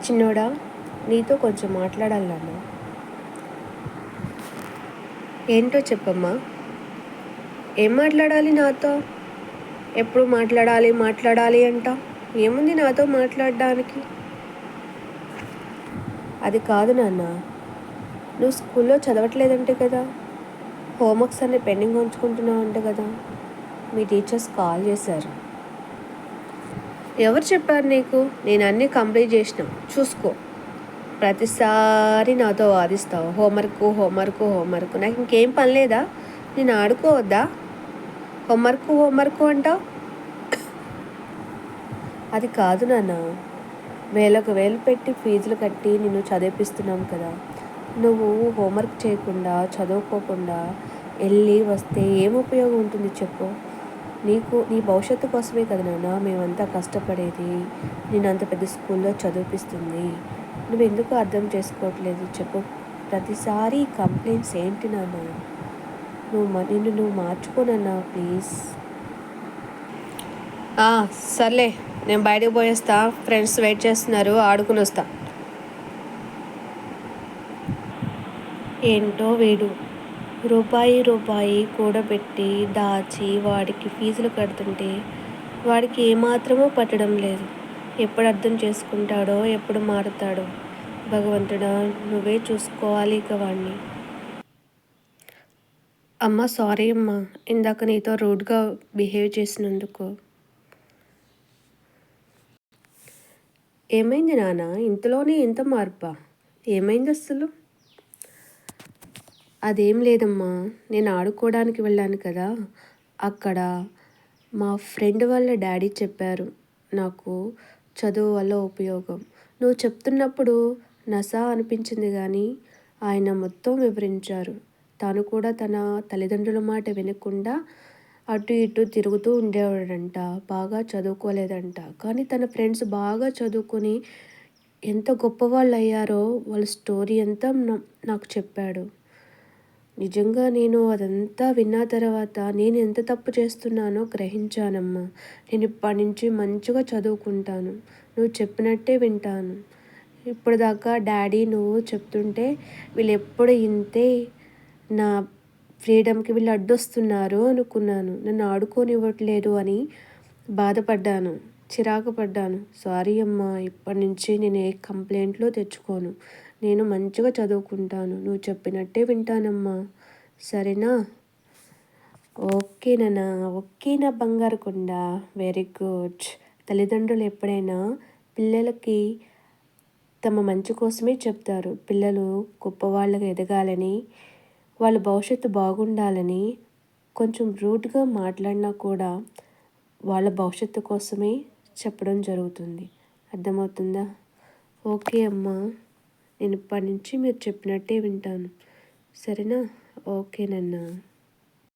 చిన్నోడా, నీతో కొంచెం మాట్లాడాలి నాన్న. ఏంటో చెప్పమ్మా. ఏం మాట్లాడాలి నాతో? ఎప్పుడు మాట్లాడాలి మాట్లాడాలి అంట. ఏముంది నాతో మాట్లాడడానికి? అది కాదు నాన్న, నువ్వు స్కూల్లో చదవట్లేదంటే కదా, హోంవర్క్స్ అన్నీ పెండింగ్ ఉంచుకుంటున్నావు అంట కదా. మీ టీచర్స్ కాల్ చేశారు. ఎవరు చెప్పారు నీకు? నేను అన్నీ కంప్లీట్ చేసిన, చూసుకో. ప్రతిసారి నాతో వాదిస్తావు, హోంవర్క్ హోంవర్క్ హోంవర్క్. నాకు ఇంకేం పని లేదా? నేను ఆడుకోవద్దా? హోంవర్క్ హోంవర్క్ అంటావు. అది కాదు నాన్న, వేలకు వేలు పెట్టి ఫీజులు కట్టి నిన్ను చదివిపిస్తున్నాం కదా. నువ్వు హోంవర్క్ చేయకుండా చదువుకోకుండా వెళ్ళి వస్తే ఏం ఉపయోగం ఉంటుంది చెప్పు? నీకు నీ భవిష్యత్తు కోసమే కదా నాన్న మేమంతా కష్టపడేది, నేను అంత పెద్ద స్కూల్లో చదివిపిస్తుంది. నువ్వు ఎందుకు అర్థం చేసుకోవట్లేదు చెప్పు? ప్రతిసారి కంప్లైంట్స్ ఏంటి నాన్న? నువ్వు మార్చుకోనన్నా ప్లీజ్. సర్లే, నేను బయటకు పోయేస్తా. ఫ్రెండ్స్ వెయిట్ చేస్తున్నారు, ఆడుకుని వస్తా. ఏంటో వీడు రూపాయి రూపాయి కూడబెట్టి దాచి వాడికి ఫీజులు కడుతుంటే వాడికి ఏమాత్రమూ పట్టడం లేదు. ఎప్పుడు అర్థం చేసుకుంటాడో, ఎప్పుడు మారుతాడో భగవంతుడా, నువ్వే చూసుకోవాలి ఇక వాడిని. అమ్మ సారీ అమ్మా, ఇందాక నీతో రూడ్గా బిహేవ్ చేసినందుకు. ఏమైంది నాన్న, ఇంతలోనే ఎంత మార్పా? ఏమైంది అసలు? అదేం లేదమ్మా, నేను ఆడుకోవడానికి వెళ్ళాను కదా, అక్కడ మా ఫ్రెండ్ వాళ్ళ డాడీ చెప్పారు నాకు చదువు వల్ల ఉపయోగం. నువ్వు చెప్తున్నప్పుడు నసా అనిపించింది కానీ ఆయన మొత్తం వివరించారు. తాను కూడా తన తల్లిదండ్రుల మాట వినకుండా అటు ఇటు తిరుగుతూ ఉండేవాడంట, బాగా చదువుకోలేదంట. కానీ తన ఫ్రెండ్స్ బాగా చదువుకొని ఎంత గొప్పవాళ్ళు అయ్యారో వాళ్ళ స్టోరీ అంతా నాకు చెప్పాడు. నిజంగా నేను అదంతా విన్న తర్వాత నేను ఎంత తప్పు చేస్తున్నానో గ్రహించానమ్మా. నేను ఇప్పటి నుంచి మంచిగా చదువుకుంటాను, నువ్వు చెప్పినట్టే వింటాను. ఇప్పుడు దాకా డాడీ నువ్వు చెప్తుంటే వీళ్ళు ఎప్పుడు ఇంతే, నా ఫ్రీడమ్కి వీళ్ళు అడ్డొస్తున్నారు అనుకున్నాను. నన్ను ఆడుకోనివ్వట్లేదు అని బాధపడ్డాను, చిరాకు పడ్డాను. సారీ అమ్మా, ఇప్పటి నుంచి నేను ఏ కంప్లైంట్లు తెచ్చుకోను. నేను మంచిగా చదువుకుంటాను, నువ్వు చెప్పినట్టే వింటానమ్మా, సరేనా? ఓకేనా? ఓకేనా బంగారు కొండ, వెరీ గుడ్. తల్లిదండ్రులు ఎప్పుడైనా పిల్లలకి తమ మంచి కోసమే చెప్తారు. పిల్లలు గొప్పవాళ్ళగా ఎదగాలని, వాళ్ళ భవిష్యత్తు బాగుండాలని కొంచెం రూడ్గా మాట్లాడినా కూడా వాళ్ళ భవిష్యత్తు కోసమే చెప్పడం జరుగుతుంది. అర్థమవుతుందా? ఓకే అమ్మా, నేను ఇప్పటి నుంచి మీరు చెప్పినట్టే వింటాను, సరేనా? ఓకేనన్నా.